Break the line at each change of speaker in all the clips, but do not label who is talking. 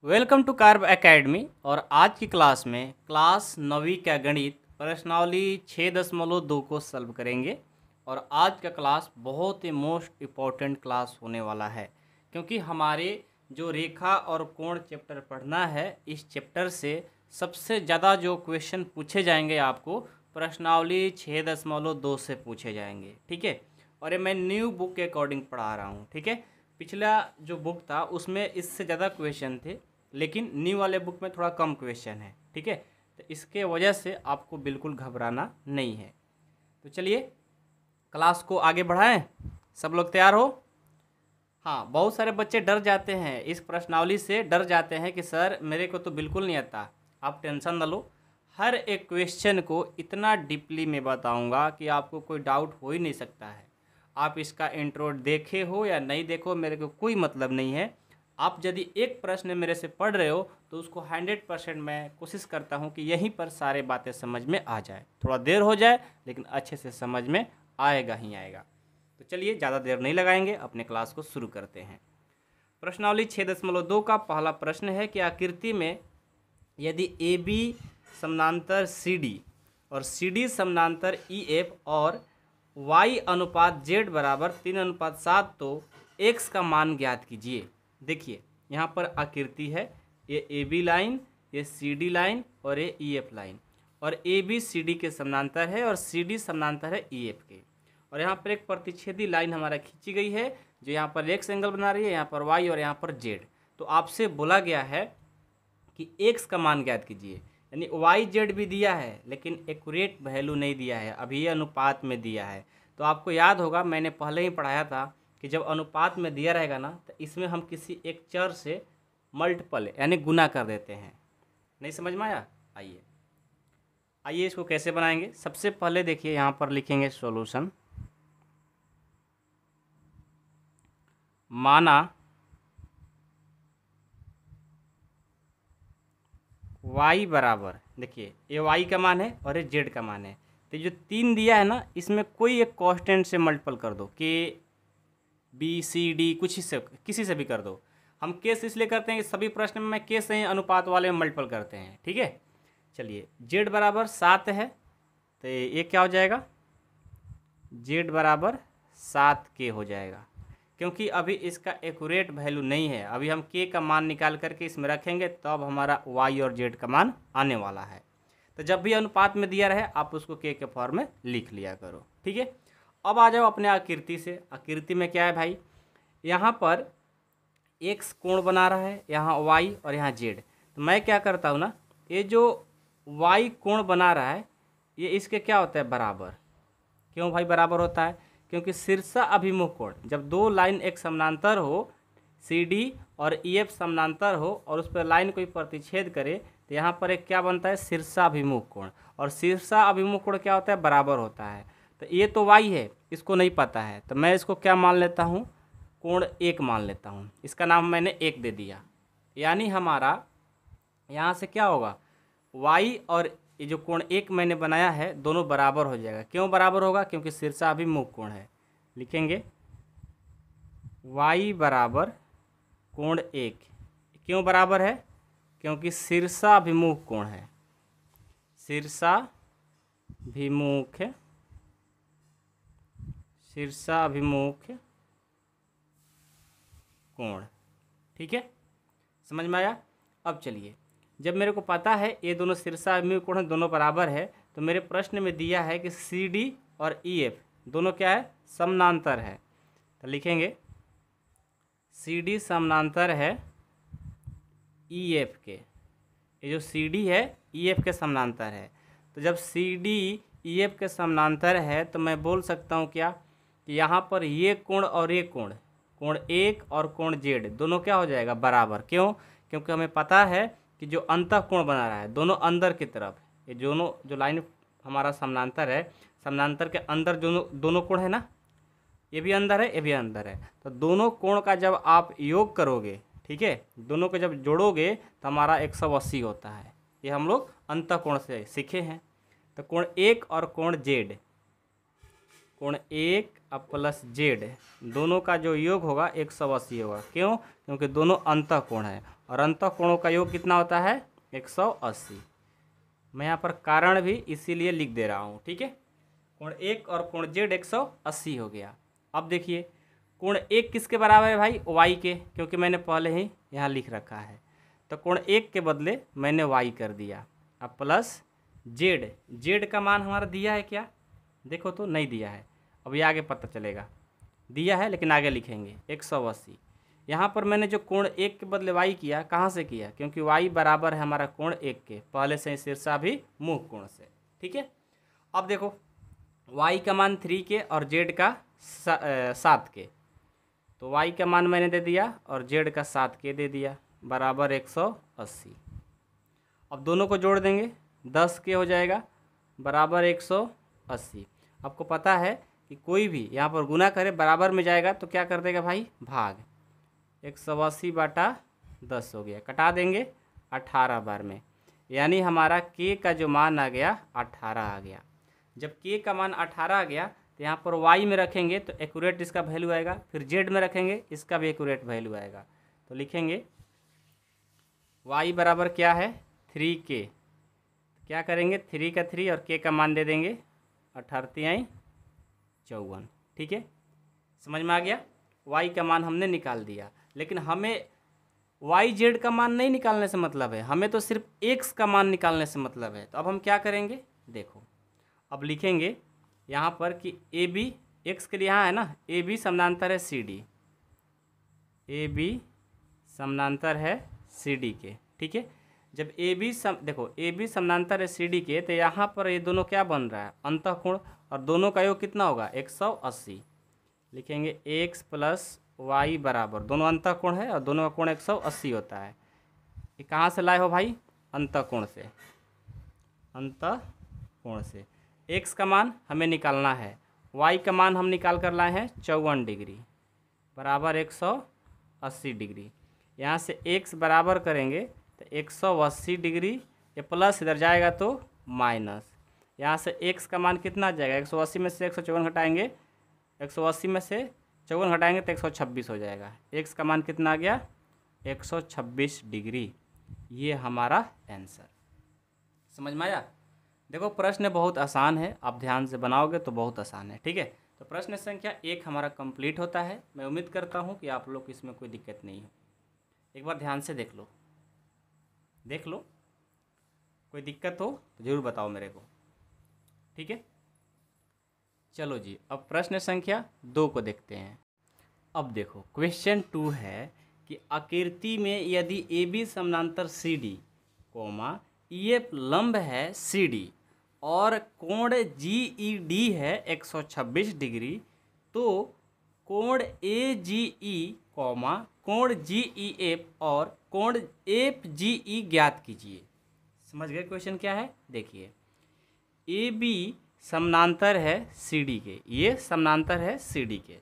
Welcome to carb academy. और आज की क्लास में क्लास 9वीं का गणित प्रश्नावली 6.2 को सॉल्व करेंगे। और आज का क्लास बहुत ही मोस्ट इम्पॉर्टेंट क्लास होने वाला है, क्योंकि हमारे जो रेखा और कोण चैप्टर पढ़ना है, इस चैप्टर से सबसे ज़्यादा जो क्वेश्चन पूछे जाएंगे आपको प्रश्नावली 6.2 से पूछे जाएंगे। ठीक है, और ये मैं न्यू बुक के अकॉर्डिंग पढ़ा रहा हूँ। ठीक है, पिछला जो बुक था उसमें इससे ज़्यादा क्वेश्चन थे, लेकिन न्यू वाले बुक में थोड़ा कम क्वेश्चन है। ठीक है, तो इसके वजह से आपको बिल्कुल घबराना नहीं है। तो चलिए क्लास को आगे बढ़ाएं। सब लोग तैयार हो? हाँ, बहुत सारे बच्चे डर जाते हैं, इस प्रश्नावली से डर जाते हैं कि सर मेरे को तो बिल्कुल नहीं आता। आप टेंशन न लो, हर एक क्वेश्चन को इतना डीपली मैं बताऊंगा कि आपको कोई डाउट हो ही नहीं सकता है। आप इसका इंट्रो देखे हो या नहीं देखो, मेरे को कोई मतलब नहीं है। आप यदि एक प्रश्न मेरे से पढ़ रहे हो तो उसको 100% मैं कोशिश करता हूँ कि यहीं पर सारे बातें समझ में आ जाए। थोड़ा देर हो जाए लेकिन अच्छे से समझ में आएगा ही आएगा। तो चलिए ज़्यादा देर नहीं लगाएंगे, अपने क्लास को शुरू करते हैं। प्रश्नावली 6.2 का पहला प्रश्न है कि आकृति में यदि ए बी समानांतर सी डी और सी डी समानांतर ई एफ और y अनुपात z बराबर 3:7 तो x का मान ज्ञात कीजिए। देखिए यहाँ पर आकृति है, ये ए बी लाइन, ये सी डी लाइन और ये ई एफ लाइन, और ए बी सी डी के समानांतर है और सी डी समानांतर है ई एफ के। और यहाँ पर एक प्रतिच्छेदी लाइन हमारा खींची गई है जो यहाँ पर एक्स एंगल बना रही है, यहाँ पर वाई और यहाँ पर जेड। तो आपसे बोला गया है कि एक्स का मान ज्ञात कीजिए, यानी वाई जेड भी दिया है लेकिन एक्यूरेट वैल्यू नहीं दिया है, अभी ये अनुपात में दिया है। तो आपको याद होगा, मैंने पहले ही पढ़ाया था कि जब अनुपात में दिया रहेगा ना तो इसमें हम किसी एक चर से मल्टीपल यानी गुना कर देते हैं। नहीं समझ में आया? आइए आइए इसको कैसे बनाएंगे। सबसे पहले देखिए यहाँ पर लिखेंगे सॉल्यूशन। माना y बराबर, देखिए ये y का मान है और ये z का मान है, तो जो 3 दिया है ना इसमें कोई एक कांस्टेंट से मल्टीपल कर दो, के बी सी डी कुछ ही से, किसी से भी कर दो। हम केस इसलिए करते हैं कि सभी प्रश्न में मैं केस से ही अनुपात वाले में मल्टीपल करते हैं। ठीक है, चलिए z बराबर 7 है तो ये क्या हो जाएगा, z बराबर 7k हो जाएगा, क्योंकि अभी इसका एक्यूरेट वैल्यू नहीं है। अभी हम k का मान निकाल करके इसमें रखेंगे तब हमारा y और z का मान आने वाला है। तो जब भी अनुपात में दिया रहे आप उसको k के फॉर्म में लिख लिया करो। ठीक है, अब आ जाओ अपने आकृति से। आकृति में क्या है भाई, यहाँ पर x कोण बना रहा है, यहाँ y और यहाँ z। तो मैं क्या करता हूँ ना, ये जो y कोण बना रहा है ये इसके क्या होता है, बराबर। क्यों भाई बराबर होता है? क्योंकि शीर्षा अभिमुख कोण, जब दो लाइन एक समानांतर हो, सी डी और ई एफ समानांतर हो और उस पर लाइन कोई प्रतिच्छेद करे तो यहाँ पर एक क्या बनता है, शीर्षा अभिमुख कोण। और शीर्षा अभिमुख कोण क्या होता है, बराबर होता है। तो ये तो वाई है, इसको नहीं पता है तो मैं इसको क्या मान लेता हूँ, कोण 1 मान लेता हूँ। इसका नाम मैंने 1 दे दिया, यानी हमारा यहाँ से क्या होगा, वाई और ये जो कोण 1 मैंने बनाया है दोनों बराबर हो जाएगा। क्यों बराबर होगा, क्योंकि शीर्षाभिमुख कोण है। लिखेंगे y बराबर कोण 1, क्यों बराबर है, क्योंकि शीर्षाभिमुख कोण है, शीर्षाभिमुख कोण। ठीक है, समझ में आया? अब चलिए, जब मेरे को पता है ये दोनों शीर्षाभिमुख कोण दोनों बराबर है तो मेरे प्रश्न में दिया है कि सी डी और ई एफ दोनों क्या है, समानांतर है। तो लिखेंगे सी डी समानांतर है ई एफ के। ये जो सी डी है ई एफ के समानांतर है। तो जब सी डी ई एफ के समानांतर है तो मैं बोल सकता हूँ क्या, कि यहाँ पर ये कोण और ये कोण, कोण 1 और कोण जेड दोनों क्या हो जाएगा, बराबर। क्यों? क्योंकि हमें पता है कि जो अंतः कोण बना रहा है दोनों अंदर की तरफ, ये दोनों जो लाइन हमारा समानांतर है, समानांतर के अंदर दोनों कोण है ना, ये भी अंदर है ये भी अंदर है। तो दोनों कोण का जब आप योग करोगे, ठीक है, दोनों को जब जोड़ोगे तो हमारा 180 होता है। ये हम लोग अंतः कोण से सीखे हैं। तो कोण 1 और कोण जेड, कोण 1 अब प्लस जेड, दोनों का जो योग होगा 180 होगा। क्यों? क्योंकि दोनों अंतःकोण है और अंतःकोणों का योग कितना होता है? 180। मैं यहाँ पर कारण भी इसीलिए लिख दे रहा हूँ, ठीक है। कोण 1 और कोण जेड 180 हो गया। अब देखिए कोण 1 किसके बराबर है भाई? वाई के, क्योंकि मैंने पहले ही यहाँ लिख रखा है। तो कोण 1 के बदले मैंने वाई कर दिया। अब प्लस जेड, जेड का मान हमारा दिया है क्या? देखो तो नहीं दिया है, अब ये आगे पता चलेगा। दिया है लेकिन आगे लिखेंगे 180। यहाँ पर मैंने जो कोण 1 के बदले वाई किया, कहाँ से किया? क्योंकि वाई बराबर है हमारा कोण 1 के, पहले से ही शीर्षा भी मुख कोण से, ठीक है। अब देखो वाई का मान 3 के और जेड का 7 के, तो वाई का मान मैंने दे दिया और जेड का 7 के दे दिया, बराबर 180। अब दोनों को जोड़ देंगे, 10 के हो जाएगा, बराबर 180। आपको पता है कि कोई भी यहाँ पर गुना करे बराबर में जाएगा तो क्या कर देगा भाई? भाग। 180/10 हो गया, कटा देंगे 18 बार में, यानी हमारा के का जो मान आ गया 18 आ गया। जब के का मान 18 आ गया तो यहाँ पर वाई में रखेंगे तो एक्यूरेट इसका वैल्यू आएगा, फिर जेड में रखेंगे इसका भी एक्यूरेट वैल्यू आएगा। तो लिखेंगे वाई बराबर क्या है? 3k। क्या करेंगे? 3 का 3 और के का मान दे देंगे 18 54, ठीक है। समझ में आ गया? वाई का मान हमने निकाल दिया, लेकिन हमें वाई जेड का मान नहीं निकालने से मतलब है, हमें तो सिर्फ एक्स का मान निकालने से मतलब है। तो अब हम क्या करेंगे? देखो अब लिखेंगे यहाँ पर कि ए बी, एक्स के लिए यहाँ है ना, ए बी समानांतर है सी डी, ए बी समानांतर है सी डी के, ठीक है। जब ए बी देखो ए बी समानांतर है सी डी के, तो यहाँ पर ये दोनों क्या बन रहा है? अंतःकोण, और दोनों का योग कितना होगा? 180। लिखेंगे एक्स प्लस वाई बराबर, दोनों अंतःकोण है और दोनों का कोण 180 होता है। ये कहाँ से लाए हो भाई? अंतःकोण से, अंतःकोण से। एक्स का मान हमें निकालना है, वाई का मान हम निकाल कर लाए हैं 54 डिग्री, बराबर 180 डिग्री। यहाँ से एक्स बराबर करेंगे तो 180 डिग्री, ये प्लस इधर जाएगा तो माइनस। यहाँ से एक्स का मान कितना आ जाएगा? 180 में से 154 घटाएंगे, 180 में से 54 घटाएंगे तो 126 हो जाएगा। एक्स का मान कितना आ गया? 126 डिग्री। ये हमारा आंसर। समझ में आया? देखो प्रश्न बहुत आसान है, आप ध्यान से बनाओगे तो बहुत आसान है, ठीक है। तो प्रश्न संख्या 1 हमारा कंप्लीट होता है। मैं उम्मीद करता हूँ कि आप लोग को इसमें कोई दिक्कत नहीं हो। एक बार ध्यान से देख लो, देख लो, कोई दिक्कत हो तो ज़रूर बताओ मेरे को, ठीक है। चलो जी, अब प्रश्न संख्या 2 को देखते हैं। अब देखो क्वेश्चन 2 है कि आकृति में यदि ए बी समानांतर सी डी, कोमा ये लंब है सी डी और कोण जी ई डी है 126 डिग्री, तो कोण ए जी ई, कोमा कोण जी ई एफ और कोण एफ जी ई ज्ञात कीजिए। समझ गए क्वेश्चन क्या है? देखिए ए बी समानांतर है सी डी के, ये समानांतर है सी डी के,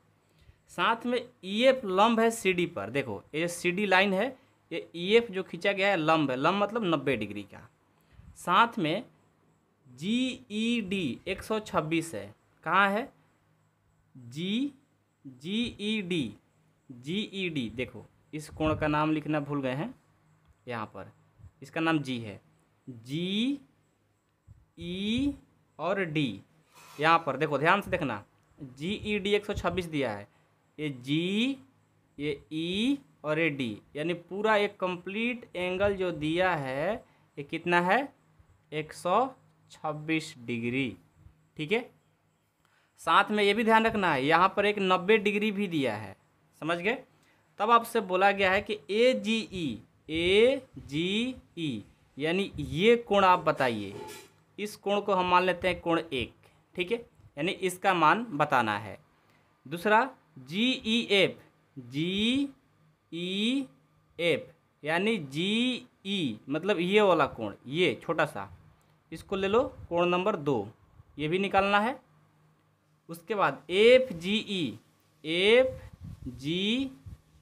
साथ में ई एफ लंब है सी डी पर। देखो ये सी डी लाइन है, ये ई एफ जो खींचा गया है लंब है, लंब मतलब 90 डिग्री का। साथ में जी ई डी 126 है, कहाँ है? जी ई डी, जी ई डी, देखो इस कोण का नाम लिखना भूल गए हैं, यहाँ पर इसका नाम जी है, जी ई और डी। यहाँ पर देखो ध्यान से देखना, जी ई डी 126 दिया है, ये जी, ये ई और ये डी, यानी पूरा एक कंप्लीट एंगल जो दिया है ये कितना है? 126 डिग्री, ठीक है। साथ में ये भी ध्यान रखना है यहाँ पर एक 90 डिग्री भी दिया है, समझ गए। तब आपसे बोला गया है कि ए जी ई यानी ये कोण आप बताइए। इस कोण को हम मान लेते हैं कोण 1, ठीक है, यानी इसका मान बताना है। दूसरा जी ई एफ यानी जी ई मतलब ये वाला कोण, ये छोटा सा, इसको ले लो कोण नंबर 2, ये भी निकालना है। उसके बाद एफ जी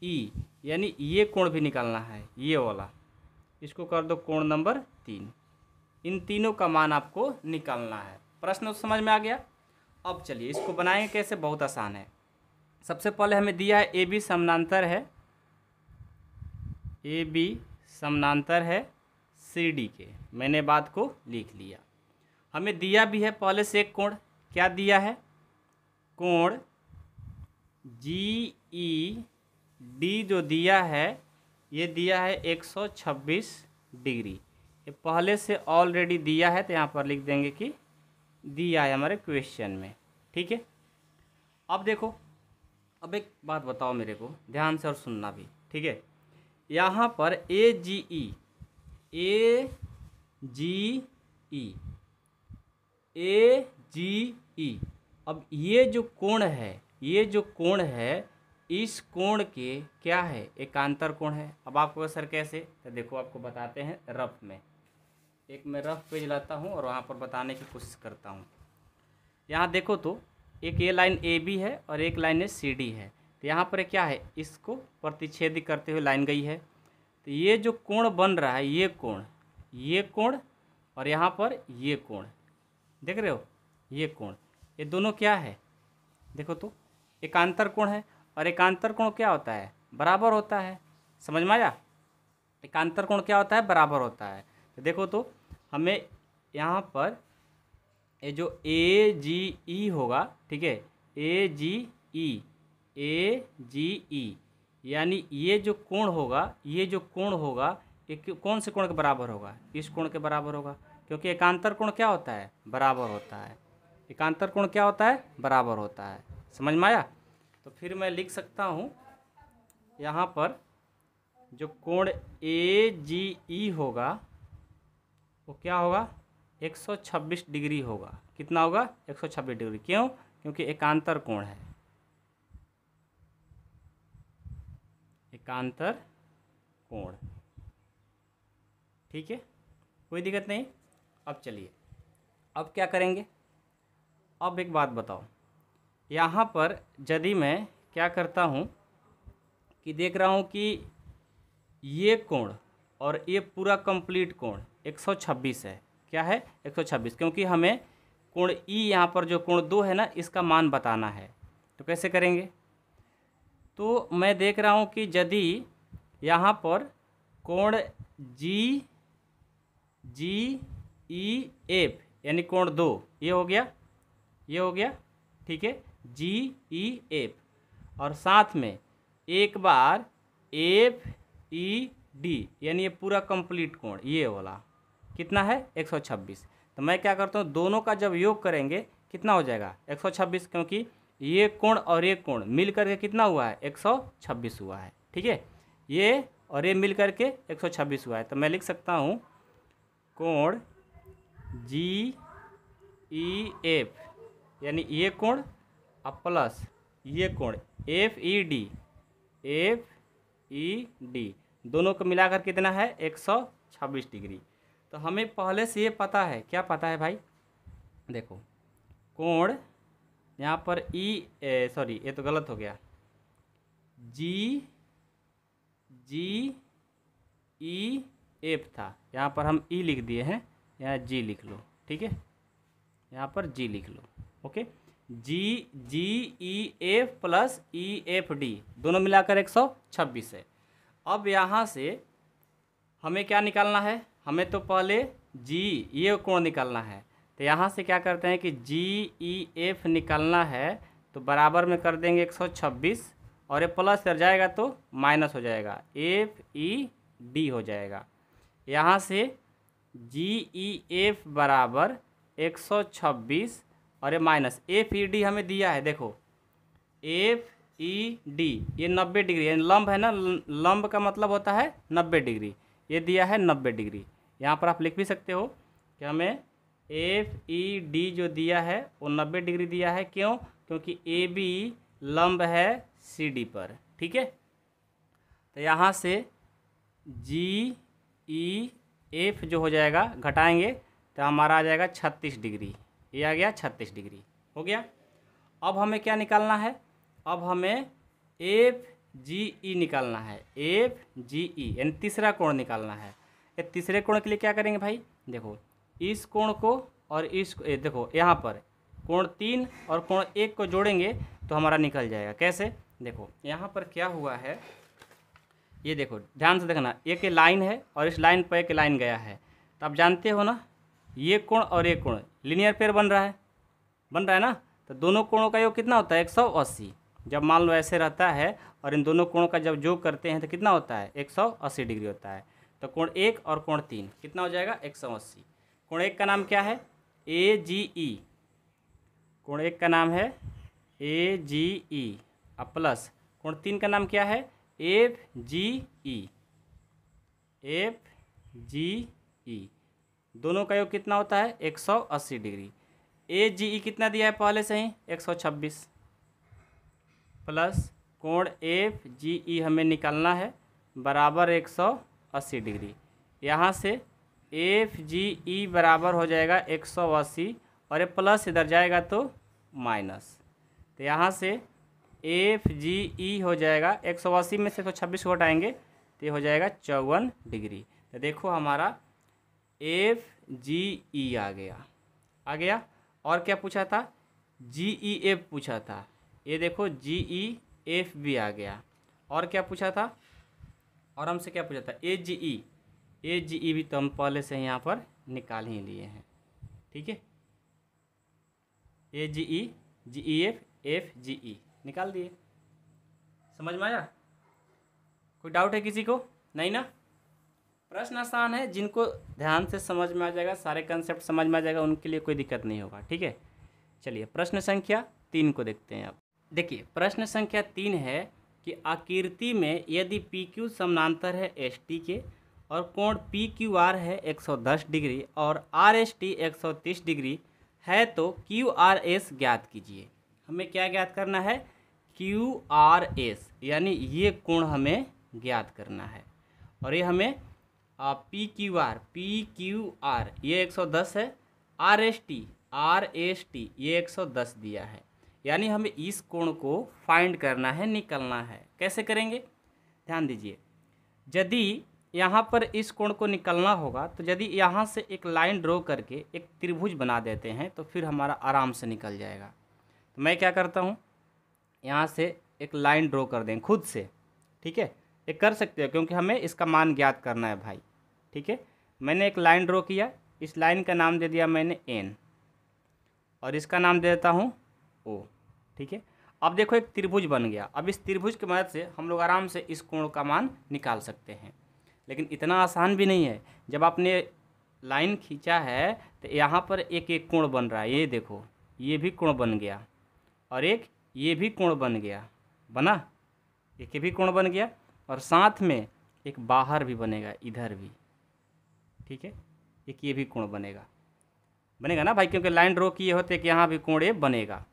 ई यानी ये कोण भी निकालना है, ये वाला, इसको कर दो कोण नंबर 3। इन तीनों का मान आपको निकालना है। प्रश्न समझ में आ गया? अब चलिए इसको बनाएंगे कैसे, बहुत आसान है। सबसे पहले हमें दिया है ए बी समानांतर है, ए बी समानांतर है सी डी के। मैंने बात को लिख लिया। हमें दिया भी है पहले से एक कोण, क्या दिया है, कोण जी ई डी जो दिया है ये दिया है 126 डिग्री। ये पहले से ऑलरेडी दिया है, तो यहाँ पर लिख देंगे कि दिया है हमारे क्वेश्चन में। ठीक है, अब देखो, अब एक बात बताओ मेरे को ध्यान से और सुनना भी। ठीक है, यहाँ पर ए जी ई, ए जी ई, ए जी ई, अब ये जो कोण है, ये जो कोण है, इस कोण के क्या है, एकांतर कोण है। अब आपको सर कैसे, तो देखो आपको बताते हैं रफ में। एक मैं रफ पेज लाता हूँ और वहाँ पर बताने की कोशिश करता हूँ। यहाँ देखो तो एक ये लाइन ए बी है और एक लाइन है सी डी है। तो यहाँ पर क्या है, इसको प्रतिच्छेद करते हुए लाइन गई है। तो ये जो कोण बन रहा है, ये कोण और यहाँ पर ये कोण, देख रहे हो, ये कोण, ये दोनों क्या है, देखो तो एकांतर कोण है। और एकांतर कोण क्या होता है, बराबर होता है। समझ में आया, एकांतर कोण क्या होता है, बराबर होता है। तो देखो तो हमें यहाँ पर ये जो ए जी ई होगा, ठीक है, ए जी ई, ए जी ई, यानी ये जो कोण होगा, ये जो कोण होगा, ये कौन से कोण के बराबर होगा, इस कोण के बराबर होगा। क्योंकि एकांतर कोण क्या होता है, बराबर होता है। एकांतर कोण क्या होता है, बराबर होता है। समझ में आया। तो फिर मैं लिख सकता हूँ यहाँ पर जो कोण ए जी ई होगा वो क्या होगा, 126 डिग्री होगा। कितना होगा, 126 डिग्री। क्यों, क्योंकि एकांतर कोण है, एकांतर कोण। ठीक है, कोई दिक्कत नहीं। अब चलिए, अब क्या करेंगे, अब एक बात बताओ, यहाँ पर यदि मैं क्या करता हूँ कि देख रहा हूँ कि ये कोण और ये पूरा कंप्लीट कोण 126 है। क्या है, 126, क्योंकि हमें कोण ई यहाँ पर जो कोण 2 है ना, इसका मान बताना है। तो कैसे करेंगे, तो मैं देख रहा हूँ कि यदि यहाँ पर कोण जी ई एफ यानी कोण 2, ये हो गया, ये हो गया, ठीक है, जी ई एफ, और साथ में एक बार एफ ई डी यानी ये पूरा कंप्लीट कोण, ये वाला कितना है, 126। तो मैं क्या करता हूँ, दोनों का जब योग करेंगे कितना हो जाएगा, 126, क्योंकि ये कोण और ये कोण मिल करके कितना हुआ है, 126 हुआ है। ठीक है, ये और ये मिल करके 126 हुआ है। तो मैं लिख सकता हूँ कोण जी ई एफ यानी ये कोण और प्लस ये कोण एफ ई डी, दोनों को मिलाकर कितना है, 126 डिग्री। तो हमें पहले से ये पता है, क्या पता है भाई, देखो कोण यहाँ पर सॉरी ये तो गलत हो गया, जी ई एफ था, यहाँ पर हम ई लिख दिए हैं, यहाँ जी लिख लो। ठीक है, यहाँ पर जी लिख लो। Okay, G E F plus E F D दोनों मिलाकर 126 है। अब यहाँ से हमें क्या निकालना है, हमें तो पहले जी ये कोण निकालना है। तो यहाँ से क्या करते हैं कि जी ई एफ निकालना है, तो बराबर में कर देंगे 126 और ये प्लस कर जाएगा तो माइनस हो जाएगा, एफ ई डी हो जाएगा। यहाँ से जी ई एफ बराबर 126 और ये माइनस एफ ई डी हमें दिया है, देखो एफ ई डी ये 90 डिग्री यानी लंब है ना, लंब का मतलब होता है 90 डिग्री, ये दिया है 90 डिग्री। यहाँ पर आप लिख भी सकते हो कि हमें एफ ई डी जो दिया है वो 90 डिग्री दिया है। क्यों, क्योंकि ए बी लंब है सी डी पर। ठीक है, तो यहाँ से जी ई एफ जो हो जाएगा घटाएंगे तो हमारा आ जाएगा 36 डिग्री, ये आ गया 36 डिग्री हो गया। अब हमें क्या निकालना है, अब हमें एफ जी ई निकालना है, एफ जी ई यानी तीसरा कोण निकालना है। ये तीसरे कोण के लिए क्या करेंगे भाई, देखो इस कोण को और इस देखो यहाँ पर कोण 3 और कोण 1 को जोड़ेंगे तो हमारा निकल जाएगा। कैसे? देखो यहाँ पर क्या हुआ है, ये देखो ध्यान से देखना, एक लाइन है और इस लाइन पर एक लाइन गया है, तो आप जानते हो ना ये कोण और ये कोण लीनियर पेयर बन रहा है ना। तो दोनों कोणों का योग कितना होता है? 180। जब मान लो ऐसे रहता है और इन दोनों कोणों का जब योग करते हैं तो कितना होता है? 180 डिग्री होता है। तो कोण 1 और कोण 3 कितना हो जाएगा? 180। कोण 1 का नाम क्या है? AGE। कोण 1 का नाम है AGE अब प्लस कोण 3 का नाम क्या है? FGE। FGE दोनों का योग कितना होता है? 180 डिग्री। AGE कितना दिया है पहले से ही? 126 प्लस कोण FGE हमें निकालना है बराबर 180 डिग्री। यहाँ से FGE बराबर हो जाएगा 180 और ये प्लस इधर जाएगा तो माइनस। तो यहाँ से FGE हो जाएगा 180 में से 126 को हटाएंगे तो ये हो जाएगा 54 डिग्री। तो देखो हमारा FGE आ गया। और क्या पूछा था? GEF पूछा था। ये देखो GEF भी आ गया। और क्या पूछा था? और हमसे क्या पूछा था? AGE भी तो हम पहले से यहाँ पर निकाल ही लिए हैं। ठीक है, AGE, GEF, FGE निकाल दिए। समझ में आया? कोई डाउट है किसी को? नहीं ना? प्रश्न आसान है, जिनको ध्यान से समझ में आ जाएगा, सारे कंसेप्ट समझ में आ जाएगा, उनके लिए कोई दिक्कत नहीं होगा। ठीक है, चलिए प्रश्न संख्या 3 को देखते हैं। अब देखिए प्रश्न संख्या 3 है कि आकृति में यदि PQ समानांतर है ST के और कोण PQR है 110 डिग्री और RST 130 डिग्री है तो QRS ज्ञात कीजिए। हमें क्या ज्ञात करना है? QRS यानी ये कोण हमें ज्ञात करना है। और ये हमें PQR ये 110 है, RST ये 110 दिया है। यानी हमें इस कोण को फाइंड करना है, निकलना है। कैसे करेंगे? ध्यान दीजिए, यदि यहाँ पर इस कोण को निकलना होगा तो यदि यहाँ से एक लाइन ड्रॉ करके एक त्रिभुज बना देते हैं तो फिर हमारा आराम से निकल जाएगा। तो मैं क्या करता हूँ, यहाँ से एक लाइन ड्रॉ कर दें खुद से। ठीक है, ये कर सकते हो क्योंकि हमें इसका मान ज्ञात करना है भाई। ठीक है, मैंने एक लाइन ड्रॉ किया, इस लाइन का नाम दे दिया मैंने N और इसका नाम दे देता हूँ O। ठीक है, अब देखो एक त्रिभुज बन गया। अब इस त्रिभुज की मदद से हम लोग आराम से इस कोण का मान निकाल सकते हैं। लेकिन इतना आसान भी नहीं है। जब आपने लाइन खींचा है तो यहाँ पर एक एक कोण बन रहा है। ये देखो, ये भी कोण बन गया और एक ये भी कोण बन गया, बना, एक ये भी कोण बन गया और साथ में एक बाहर भी बनेगा, इधर भी। ठीक है, एक ये भी कोण बनेगा ना भाई, क्योंकि लाइन ड्रॉ किए होते कि यहाँ भी कोण ये बनेगा।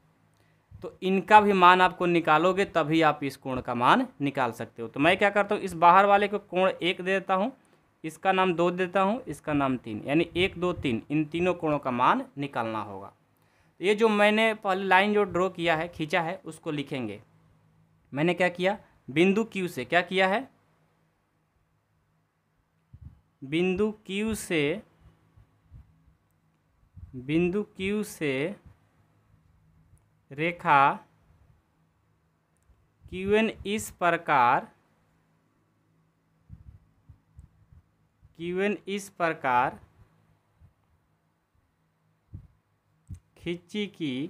तो इनका भी मान आपको निकालोगे तभी आप इस कोण का मान निकाल सकते हो। तो मैं क्या करता हूँ, इस बाहर वाले को कोण 1 दे देता हूँ, इसका नाम 2 देता हूँ, इसका नाम 3, यानी 1 2 3 इन तीनों कोणों का मान निकालना होगा। ये जो मैंने पहले लाइन जो ड्रॉ किया है, खींचा है, उसको लिखेंगे। मैंने क्या किया, बिंदु Q से क्या किया है, बिंदु Q से रेखा QN इस प्रकार खींची की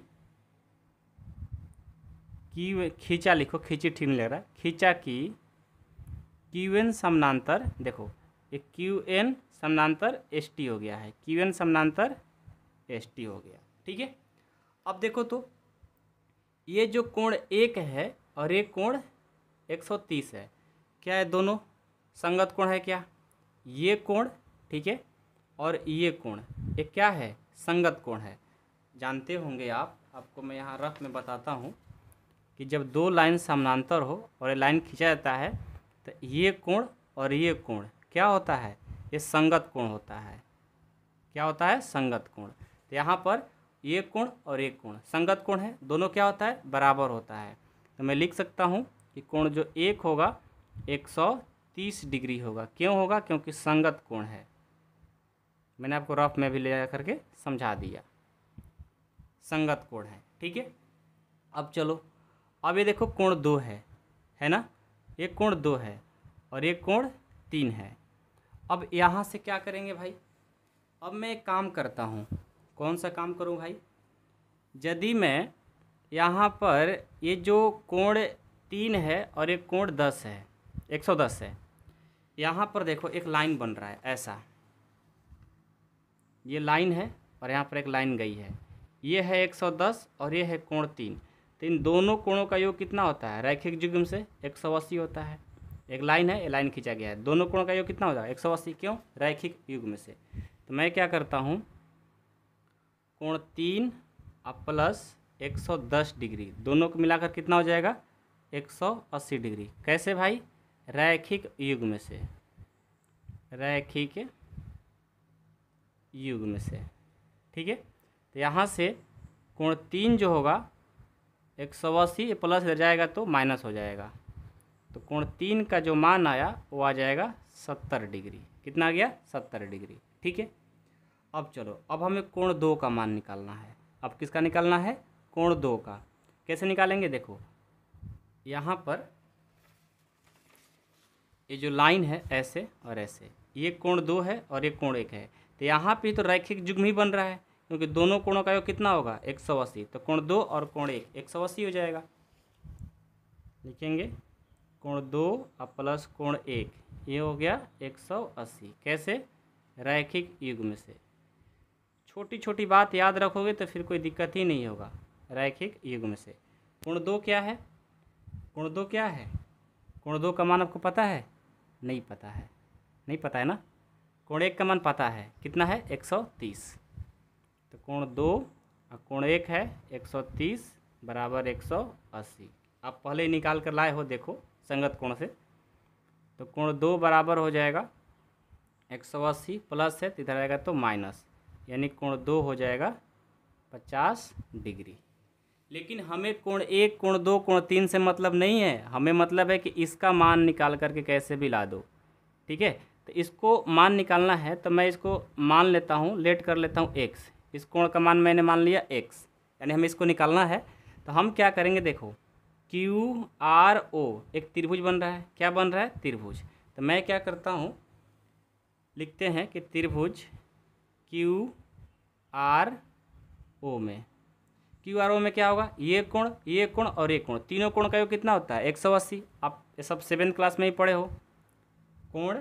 खींचा लिखो, खींची ठीक नहीं लग रहा, खींचा की QN समानांतर, देखो ये QN समानांतर ST हो गया है, QN समानांतर ST हो गया। ठीक है, अब देखो तो ये जो कोण 1 है और ये कोण 130 है, क्या है? दोनों संगत कोण है क्या? ये कोण, ठीक है, और ये कोण, ये क्या है? संगत कोण है। जानते होंगे आप, आपको मैं यहाँ रफ में बताता हूँ कि जब दो लाइन समानांतर हो और ये लाइन खींचा जाता है तो ये कोण और ये कोण क्या होता है? ये संगत कोण होता है। क्या होता है? संगत कोण। तो यहाँ पर ये कोण और ये कोण संगत कोण है, दोनों क्या होता है? बराबर होता है। तो मैं लिख सकता हूँ कि कोण जो 1 होगा 130 डिग्री होगा। क्यों होगा? क्योंकि संगत कोण है। मैंने आपको रफ में भी ले जा करके समझा दिया। संगत कोण है, ठीक है। अब चलो, अब ये देखो कोण 2 है ना, ये कोण 2 है और ये कोण 3 है। अब यहाँ से क्या करेंगे भाई, अब मैं एक काम करता हूँ। कौन सा काम करूँ भाई, यदि मैं यहाँ पर ये जो कोण 3 है और एक कोण 10 है, 110 है, यहाँ पर देखो एक लाइन बन रहा है ऐसा, ये लाइन है और यहाँ पर एक लाइन गई है, ये है 110 और ये है कोण 3। तो इन दोनों कोणों का योग कितना होता है, रैखिक युग्म से 180 होता है। एक लाइन है, ये लाइन खींचा गया है, दोनों कोणों का योग कितना होता है 180, क्यों, रैखिक युग्म से। तो मैं क्या करता हूँ, कोण 3 अब प्लस 110 डिग्री, दोनों को मिलाकर कितना हो जाएगा 180 डिग्री। कैसे भाई, रैखिक युग्म से, रैखिक युग्म से, ठीक है। तो यहाँ से कोण 3 जो होगा 180 प्लस हो जाएगा तो माइनस हो जाएगा, तो कोण 3 का जो मान आया वो आ जाएगा 70 डिग्री। कितना आ गया 70 डिग्री, ठीक है। अब चलो, अब हमें कोण 2 का मान निकालना है। अब किसका निकालना है, कोण 2 का। कैसे निकालेंगे, देखो यहाँ पर ये जो लाइन है ऐसे और ऐसे, ये कोण 2 है और ये कोण 1 है, तो यहाँ पे तो रैखिक युग्म ही बन रहा है, क्योंकि दोनों कोणों का योग कितना होगा 180, तो कोण 2 और कोण 1 180 हो जाएगा। लिखेंगे कोण 2 और प्लस कोण 1, ये हो गया 180। कैसे, रैखिक युग्म से। छोटी छोटी बात याद रखोगे तो फिर कोई दिक्कत ही नहीं होगा, रैखिक युग्म से। कोण 2 क्या है, कोण 2 क्या है, कोण 2 का मान आपको पता है, नहीं पता है, नहीं पता है ना। कोण 1 का मान पता है, कितना है 130, तो कोण 2 और कोण 1 है 130 बराबर 180। आप पहले ही निकाल कर लाए हो, देखो संगत कोण से। तो कोण 2 बराबर हो जाएगा 180 प्लस है, इधर आएगा तो माइनस, यानी कोण 2 हो जाएगा 50 डिग्री। लेकिन हमें कोण 1, कोण 2, कोण 3 से मतलब नहीं है, हमें मतलब है कि इसका मान निकाल करके कैसे भी ला दो, ठीक है। तो इसको मान निकालना है, तो मैं इसको मान लेता हूँ, लेट कर लेता हूँ x। इस कोण का मान मैंने मान लिया x, यानी हमें इसको निकालना है। तो हम क्या करेंगे, देखो QRO एक त्रिभुज बन रहा है, क्या बन रहा है, त्रिभुज। तो मैं क्या करता हूँ, लिखते हैं कि त्रिभुज QRO में, QRO में क्या होगा, ये कोण और ये कोण, तीनों कोण का योग कितना होता है 180। आप ये सब 7th क्लास में ही पढ़े हो। कोण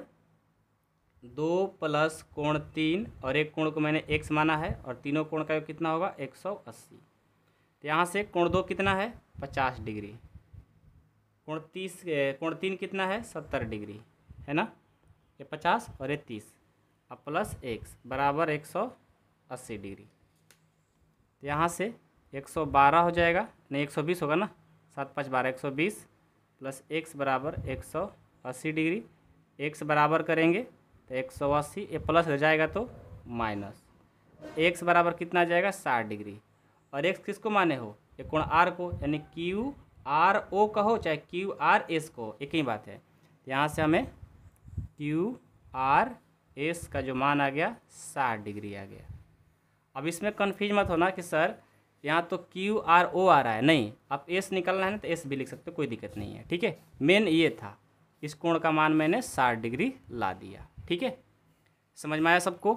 2 प्लस कोण 3 और एक कोण को मैंने x माना है, और तीनों कोण का योग कितना होगा 180। तो यहाँ से कोण 2 कितना है 50 डिग्री, कोण 3 कितना है 70 डिग्री, है ना। ये 50 और ये 30, अब प्लस x बराबर 180 डिग्री। तो यहाँ से 112 हो जाएगा, नहीं 120 होगा ना, 7 5 12 120 प्लस x बराबर 180 डिग्री। x बराबर करेंगे तो 180, ये प्लस हो जाएगा तो माइनस, x बराबर कितना आ जाएगा 60 डिग्री। और x किसको माने हो, ये कोण r को, यानी QRO कहो चाहे QRS को, एक ही बात है। यहाँ से हमें QRS का जो मान आ गया 60 डिग्री आ गया। अब इसमें कन्फ्यूज मत होना कि सर यहाँ तो QRO आ रहा है, नहीं, आप S निकलना है ना तो S भी लिख सकते हो, कोई दिक्कत नहीं है, ठीक है। मेन ये था, इस कोण का मान मैंने 60 डिग्री ला दिया, ठीक है। समझ में आया सबको,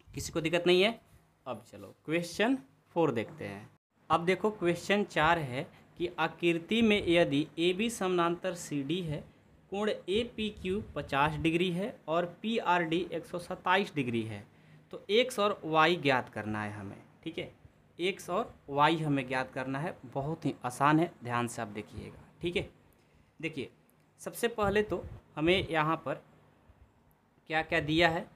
किसी को दिक्कत नहीं है। अब चलो क्वेश्चन 4 देखते हैं। अब देखो क्वेश्चन 4 है कि आकृति में यदि AB समानांतर CD है, कोण APQ 50 डिग्री है और PRD 127 डिग्री है, तो x और y ज्ञात करना है हमें, ठीक है। x और y हमें ज्ञात करना है, बहुत ही आसान है, ध्यान से आप देखिएगा, ठीक है। देखिए सबसे पहले तो हमें यहाँ पर क्या क्या दिया है,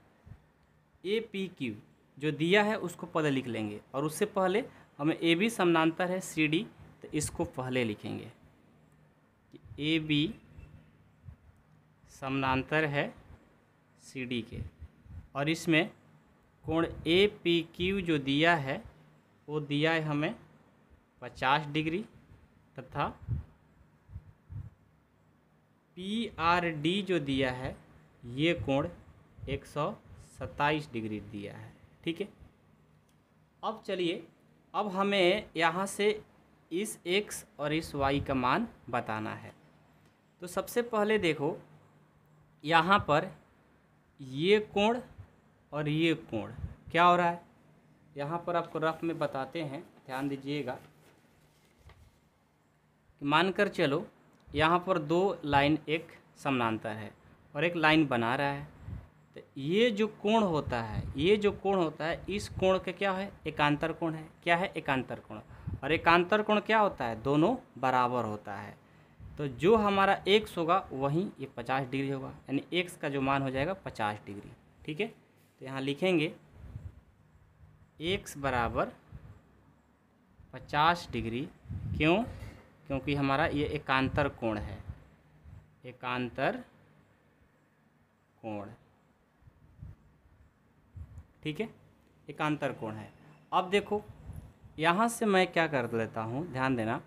APQ जो दिया है उसको पहले लिख लेंगे, और उससे पहले हमें AB समानांतर है CD, तो इसको पहले लिखेंगे कि AB समानांतर है CD के, और इसमें कोण APQ जो दिया है वो दिया है हमें 50 डिग्री, तथा PRD जो दिया है ये कोण 127 डिग्री दिया है, ठीक है। अब चलिए अब हमें यहाँ से इस x और इस y का मान बताना है। तो सबसे पहले देखो यहाँ पर ये कोण और ये कोण क्या हो रहा है, यहाँ पर आपको रफ में बताते हैं, ध्यान दीजिएगा। मानकर चलो यहाँ पर दो लाइन एक समानांतर है और एक लाइन बना रहा है, तो ये जो कोण होता है, ये जो कोण होता है, इस कोण का क्या है, एकांतर कोण है। क्या है, एकांतर कोण। और एकांतर कोण क्या होता है, दोनों बराबर होता है। तो जो हमारा x होगा वहीं ये 50 डिग्री होगा, यानी x का जो मान हो जाएगा 50 डिग्री। ठीक है, तो यहाँ लिखेंगे x बराबर 50 डिग्री। क्यों, क्योंकि हमारा ये एकांतर कोण है, एकांतर कोण। ठीक है, एकांतर कोण है। अब देखो यहाँ से मैं क्या कर लेता हूँ, ध्यान देना,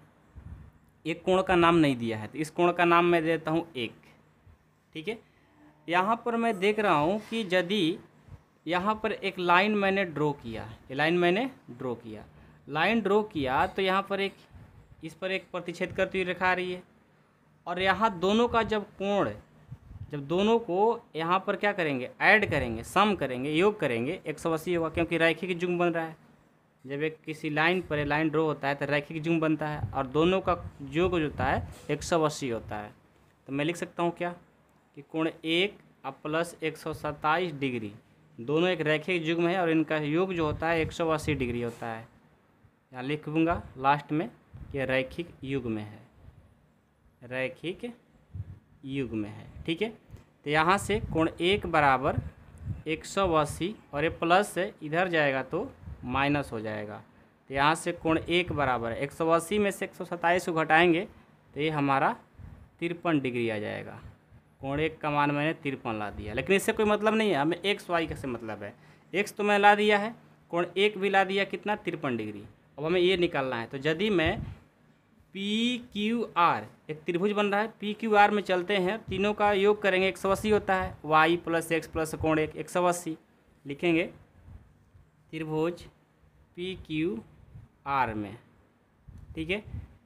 एक कोण का नाम नहीं दिया है तो इस कोण का नाम मैं देता हूँ 1। ठीक है, यहाँ पर मैं देख रहा हूँ कि यदि यहाँ पर एक लाइन मैंने ड्रॉ किया, ये लाइन मैंने ड्रॉ किया, लाइन ड्रॉ किया तो यहाँ पर एक, इस पर एक प्रतिच्छेद करती हुई रेखा आ रही है। और यहाँ दोनों का जब कोण, जब दोनों को यहाँ पर क्या करेंगे, ऐड करेंगे, सम करेंगे, योग करेंगे, 180 होगा, क्योंकि रैखिक युग्म बन रहा है। जब एक किसी लाइन पर लाइन ड्रॉ होता है तो रैखिक युग्म बनता है और दोनों का योग जो होता है 180 होता है। तो मैं लिख सकता हूँ क्या, कि कोण 1 अब प्लस 127 डिग्री, दोनों एक रैखिक युग्म है और इनका योग जो होता है 180 डिग्री होता है। यहाँ लिख दूँगा लास्ट में कि रैखिक युग्म है, रैखिक युग्म है। ठीक है, तो यहाँ से कोण 1 बराबर 180 और ये प्लस से इधर जाएगा तो माइनस हो जाएगा। तो यहाँ से कोण 1 बराबर 180 में से 127 को घटाएंगे तो ये हमारा 53 डिग्री आ जाएगा। कोण 1 का मान मैंने 53 ला दिया, लेकिन इससे कोई मतलब नहीं है, हमें एक्स वाई का से मतलब है। एक्स तो मैं ला दिया है, कोण 1 भी ला दिया, कितना, 53 डिग्री। अब हमें ये निकालना है। तो यदि मैं पी क्यू आर, एक त्रिभुज बन रहा है, पी क्यू आर में चलते हैं, तीनों का योग करेंगे 180 होता है, वाई प्लस एक्स प्लस कोण 1 180 लिखेंगे त्रिभुज पी क्यू आर में। ठीक है,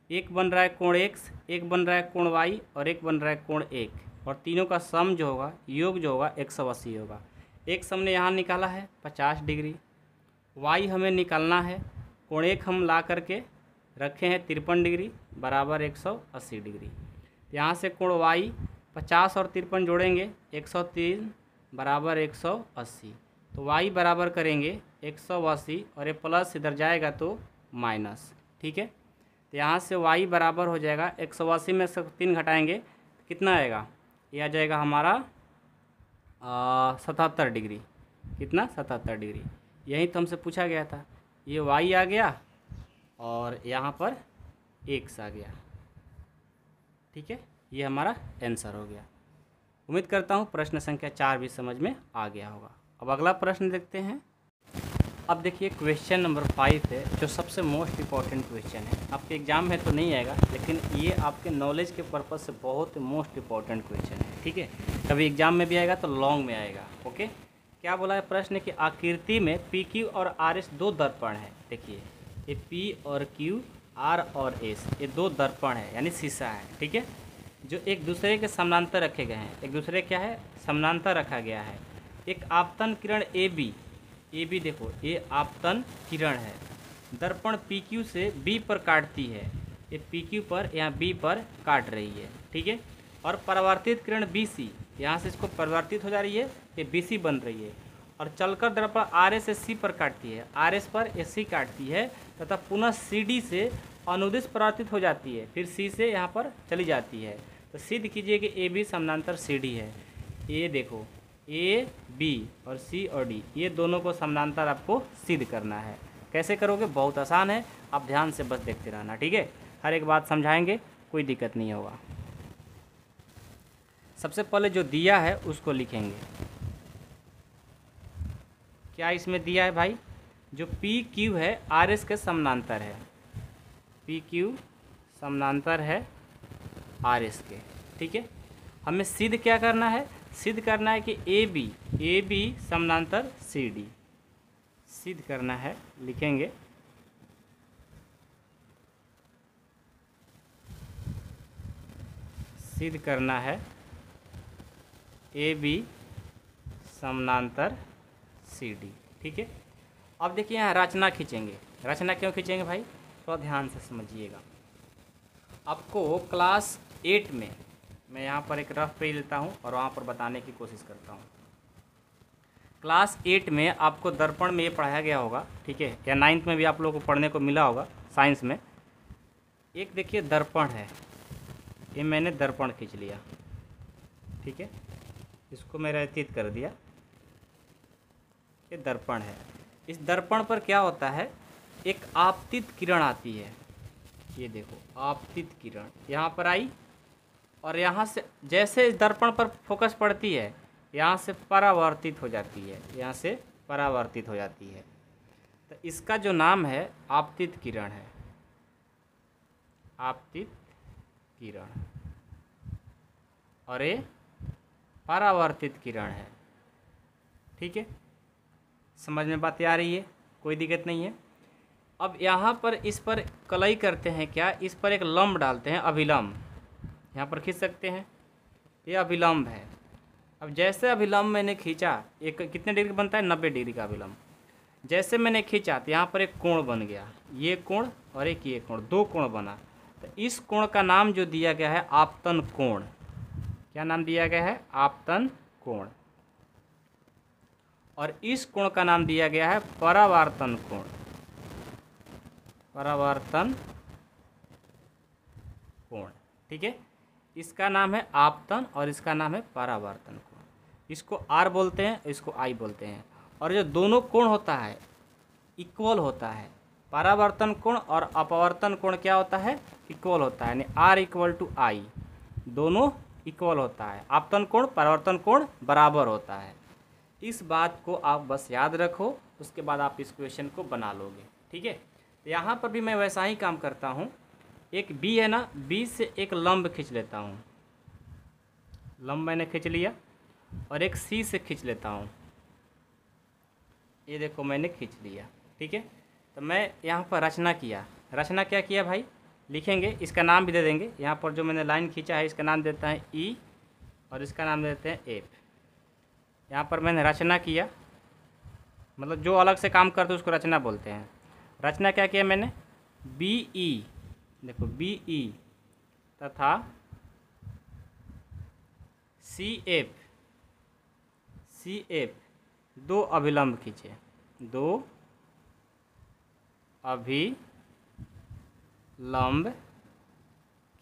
एक बन रहा है कोण x, एक बन रहा है कोण y और एक बन रहा है कोण 1, और तीनों का सम जो होगा, योग जो होगा 180 होगा। x हमने यहाँ निकाला है 50 डिग्री, y हमें निकालना है, कोण 1 हम ला करके रखे हैं 53 डिग्री बराबर 180 डिग्री। यहाँ से कोण y 50 और 53 जोड़ेंगे 103 बराबर 180, तो y बराबर करेंगे 180 और ये प्लस इधर जाएगा तो माइनस। ठीक है, तो यहाँ से y बराबर हो जाएगा 180 में से 3 घटाएंगे कितना आएगा, ये आ जाएगा हमारा 77 डिग्री। कितना, 77 डिग्री। यही तो हमसे पूछा गया था। ये y आ गया और यहाँ पर x आ गया। ठीक है, ये हमारा आंसर हो गया। उम्मीद करता हूँ प्रश्न संख्या 4 भी समझ में आ गया होगा। अब अगला प्रश्न देखते हैं। अब देखिए क्वेश्चन नंबर 5 है, जो सबसे मोस्ट इम्पॉर्टेंट क्वेश्चन है। आपके एग्जाम में तो नहीं आएगा, लेकिन ये आपके नॉलेज के पर्पज़ से बहुत मोस्ट इम्पॉर्टेंट क्वेश्चन है। ठीक है, कभी एग्जाम में भी आएगा तो लॉन्ग में आएगा। ओके, क्या बोला है प्रश्न की आकृति में पी क्यू और आर एस दो दर्पण है। देखिए ये पी और क्यू, आर और एस, ये दो दर्पण है यानी शीशा है। ठीक है, जो एक दूसरे के समानांतर रखे गए हैं, एक दूसरे क्या है, समानांतर रखा गया है। एक आपतन किरण ए बी देखो, ये आपतन किरण है, दर्पण पी क्यू से बी पर काटती है। ये पी क्यू पर, यहाँ बी पर काट रही है। ठीक है, और परावर्तित किरण बी सी, यहाँ से इसको परिवर्तित हो जा रही है, ये बी सी बन रही है। और चलकर दर्पण आर एस से सी पर काटती है, आर एस पर ए सी काटती है, तथा पुनः सी डी से अनुदिश परावर्तित हो जाती है, फिर सी से यहाँ पर चली जाती है। तो सिद्ध कीजिए कि ए बी समानांतर सी डी है। ये देखो ए बी और सी और डी, ये दोनों को समानांतर आपको सिद्ध करना है। कैसे करोगे, बहुत आसान है, आप ध्यान से बस देखते रहना। ठीक है, हर एक बात समझाएंगे, कोई दिक्कत नहीं होगा। सबसे पहले जो दिया है उसको लिखेंगे। क्या इसमें दिया है भाई, जो पी क्यू है आर एस के समानांतर है, पी क्यू समानांतर है आर एस के। ठीक है, हमें सिद्ध क्या करना है, सिद्ध करना है कि ए बी समानांतर सी डी, सिद्ध करना है। लिखेंगे सिद्ध करना है ए बी समानांतर सी डी। ठीक है, अब देखिए यहाँ रचना खींचेंगे। रचना क्यों खींचेंगे भाई, थोड़ा ध्यान से समझिएगा। आपको क्लास 8 में मैं यहाँ पर एक रफ पेज लेता हूँ और वहाँ पर बताने की कोशिश करता हूँ। क्लास 8 में आपको दर्पण में ये पढ़ाया गया होगा, ठीक है, या 9th में भी आप लोगों को पढ़ने को मिला होगा साइंस में। एक देखिए दर्पण है, ये मैंने दर्पण खींच लिया, ठीक है, इसको मैं रेखित कर दिया, ये दर्पण है। इस दर्पण पर क्या होता है, एक आपतित किरण आती है, ये देखो आपतित किरण यहाँ पर आई और यहाँ से जैसे इस दर्पण पर फोकस पड़ती है यहाँ से परावर्तित हो जाती है, यहाँ से परावर्तित हो जाती है। तो इसका जो नाम है आपतित किरण है, आपतित किरण, और ये परावर्तित किरण है। ठीक है, समझ में बात आ रही है, कोई दिक्कत नहीं है। अब यहाँ पर इस पर कलई करते हैं क्या, इस पर एक लंब डालते हैं, अभिलंब, यहाँ पर खींच सकते हैं, ये अभिलंब है। अब जैसे अभिलंब मैंने खींचा, एक कितने डिग्री बनता है, 90 डिग्री का अभिलंब। जैसे मैंने खींचा तो यहाँ पर एक कोण बन गया, ये कोण और एक ये कोण, दो कोण बना। तो इस कोण का नाम जो दिया गया है आपतन कोण, क्या नाम दिया गया है, आपतन कोण। और इस कोण का नाम दिया गया है परावर्तन कोण, परावर्तन कोण। ठीक है, इसका नाम है आपतन और इसका नाम है परावर्तन कोण। इसको आर बोलते हैं, इसको आई बोलते हैं। और जो दोनों कोण होता है इक्वल होता है, परावर्तन कोण और अपवर्तन कोण क्या होता है, इक्वल होता है, यानी आर इक्वल टू आई, दोनों इक्वल होता है। आपतन कोण परावर्तन कोण बराबर होता है। इस बात को आप बस याद रखो, उसके बाद आप इस क्वेश्चन को बना लोगे। ठीक है, तो यहाँ पर भी मैं वैसा ही काम करता हूँ। एक बी है ना, बी से एक लंब खींच लेता हूँ, लंब मैंने खींच लिया, और एक सी से खींच लेता हूँ, ये देखो मैंने खींच लिया। ठीक है, तो मैं यहाँ पर रचना किया। रचना क्या किया भाई, लिखेंगे, इसका नाम भी दे देंगे। यहाँ पर जो मैंने लाइन खींचा है इसका नाम देता है ई और इसका नाम देते हैं एफ। यहाँ पर मैंने रचना किया, मतलब जो अलग से काम करते उसको रचना बोलते हैं। रचना क्या किया मैंने, बी ई, देखो बी ई तथा सी एफ, सी एफ दो अभिलंब खींचे, दो अभिलंब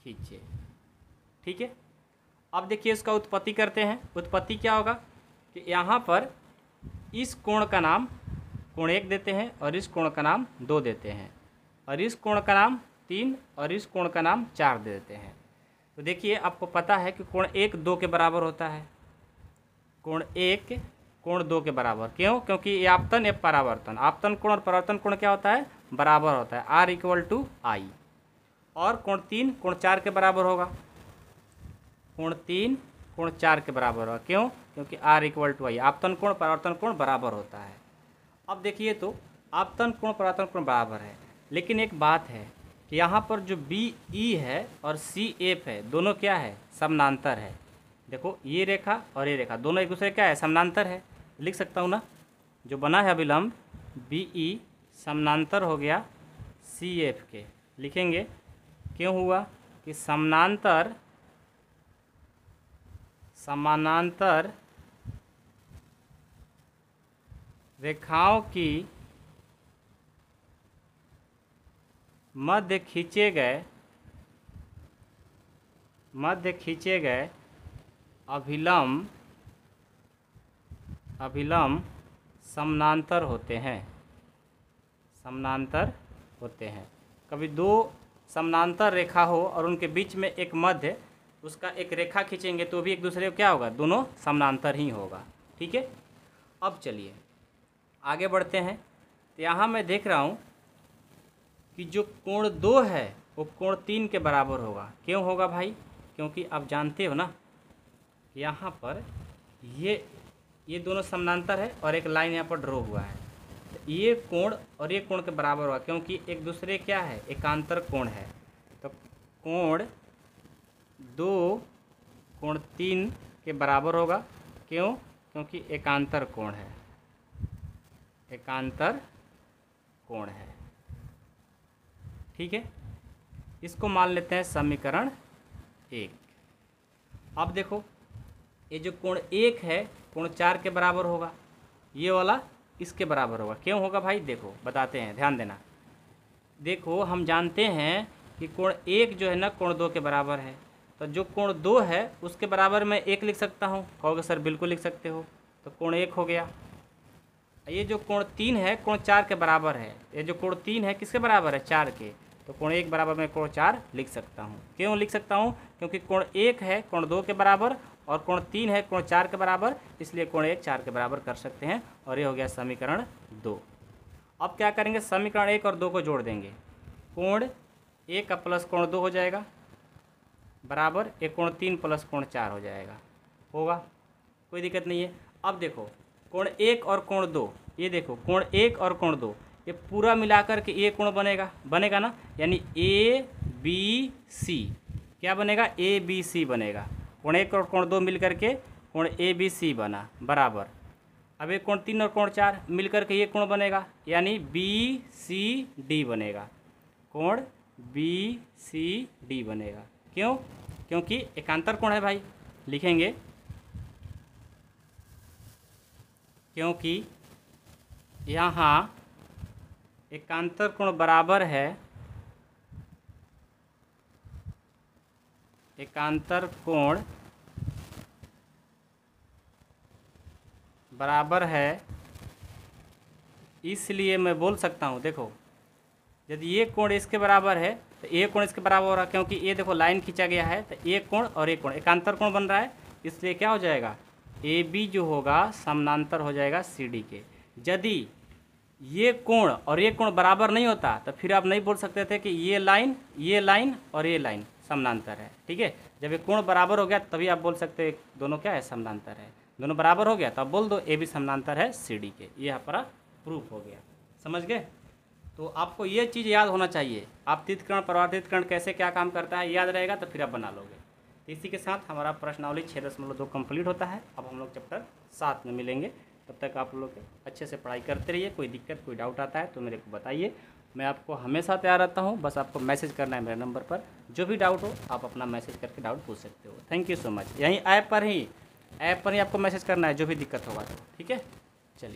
खींचे। ठीक है, अब देखिए इसका उत्पत्ति करते हैं। उत्पत्ति क्या होगा कि यहाँ पर इस कोण का नाम कोण 1 देते हैं और इस कोण का नाम 2 देते हैं, और इस कोण का नाम 3 और इस कोण का नाम 4 दे देते हैं। तो देखिए आपको पता है कि कोण 1 2 के बराबर होता है, कोण 1 कोण 2 के बराबर। क्यों, क्योंकि ये आपतन, ये परावर्तन। आपतन कोण और परावर्तन कोण क्या होता है, बराबर होता है, आर इक्वल टू आई। और कोण 3 कोण 4 के बराबर होगा, कोण 3 कोण 4 के बराबर होगा। क्यों, क्योंकि आर इक्वल टू आई, आपतन कोण परावर्तन कोण बराबर होता है। अब देखिए तो आपतन कोण परावर्तन कोण बराबर है, लेकिन एक बात है कि यहाँ पर जो बी ई है और सी एफ है, दोनों क्या है, समानांतर है। देखो ये रेखा और ये रेखा दोनों एक दूसरे क्या है, समानांतर है। लिख सकता हूँ ना, जो बना है अभिलंब बी ई समानांतर हो गया सी एफ के। लिखेंगे क्यों हुआ कि समानांतर, समानांतर रेखाओं की मध्य खींचे गए अभिलंब समानांतर होते हैं, समानांतर होते हैं। कभी दो समानांतर रेखा हो और उनके बीच में एक मध्य, उसका एक रेखा खींचेंगे तो भी एक दूसरे को क्या होगा, दोनों समानांतर ही होगा। ठीक है, अब चलिए आगे बढ़ते हैं। तो यहाँ मैं देख रहा हूँ कि जो कोण 2 है वो कोण 3 के बराबर होगा। क्यों होगा भाई, क्योंकि आप जानते हो ना यहाँ पर ये दोनों समानांतर है और एक लाइन यहाँ पर ड्रॉ हुआ है। तो ये कोण और ये कोण के बराबर होगा, क्योंकि एक दूसरे क्या है, एकांतर कोण है। तो कोण 2 कोण 3 के बराबर होगा। क्यों? क्योंकि एकांतर कोण है, एकांतर कोण है। ठीक है, इसको मान लेते हैं समीकरण 1। अब देखो, ये जो कोण 1 है कोण 4 के बराबर होगा, ये वाला इसके बराबर होगा। क्यों होगा भाई? देखो बताते हैं, ध्यान देना। देखो हम जानते हैं कि कोण 1 जो है ना कोण 2 के बराबर है, तो जो कोण 2 है उसके बराबर मैं 1 लिख सकता हूँ। कहोगे सर बिल्कुल लिख सकते हो, तो कोण 1 हो गया। ये जो कोण 3 है कोण 4 के बराबर है, ये जो कोण 3 है किसके बराबर है? 4 के, तो कोण 1 बराबर मैं कोण 4 लिख सकता हूँ। क्यों लिख सकता हूँ? क्योंकि कोण 1 है कोण 2 के बराबर और कोण 3 है कोण 4 के बराबर, इसलिए कोण 1 4 के बराबर कर सकते हैं। और ये हो गया समीकरण 2। अब क्या करेंगे? समीकरण 1 और 2 को जोड़ देंगे। कोण 1 का प्लस कोण 2 हो जाएगा बराबर एक कोण 3 प्लस कोण 4 हो जाएगा, होगा, कोई दिक्कत नहीं है। अब देखो कोण 1 और कोण 2, ये देखो कोण 1 और कोण 2 ये पूरा मिलाकर के ये कोण बनेगा, बनेगा ना, यानी ए बी सी। क्या बनेगा? ए बी सी बनेगा। कोण 1 और कोण 2 मिल करके कोण ए बी सी बना बराबर। अब एक कोण 3 और कोण 4 मिल करके ये कोण बनेगा, यानी बी सी डी बनेगा। कोण बी सी डी बनेगा। क्यों? क्योंकि एकांतर कोण है भाई, लिखेंगे क्योंकि यहाँ एकांतर कोण बराबर है, एकांतर कोण बराबर है, इसलिए मैं बोल सकता हूँ, देखो यदि ये कोण इसके बराबर है तो ये कोण इसके बराबर हो रहा है, क्योंकि ये देखो लाइन खींचा गया है, तो एक कोण और एक कोण एकांतर कोण बन रहा है, इसलिए क्या हो जाएगा? ए बी जो होगा समानांतर हो जाएगा सी डी के। यदि ये कोण और ये कोण बराबर नहीं होता तो फिर आप नहीं बोल सकते थे कि ये लाइन और ये लाइन समानांतर है। ठीक है, जब ये कोण बराबर हो गया तभी आप बोल सकते हैं दोनों क्या है? समानांतर है। दोनों बराबर हो गया तो आप बोल दो ए बी समानांतर है सी डी के। ये यहाँ पर प्रूफ हो गया, समझ गए? तो आपको ये चीज़ याद होना चाहिए, आपतितकरण परावर्तितकरण कैसे क्या काम करता है याद रहेगा तो फिर आप बना लोगे। तो इसी के साथ हमारा प्रश्नावली 6.2 कंप्लीट होता है। अब हम लोग चैप्टर 7 में मिलेंगे, तब तक आप लोग अच्छे से पढ़ाई करते रहिए। कोई दिक्कत कोई डाउट आता है तो मेरे को बताइए, मैं आपको हमेशा तैयार रहता हूँ। बस आपको मैसेज करना है मेरे नंबर पर, जो भी डाउट हो आप अपना मैसेज करके डाउट पूछ सकते हो। Thank you so much. यहीं ऐप पर ही आपको मैसेज करना है जो भी दिक्कत होगा तो, ठीक है।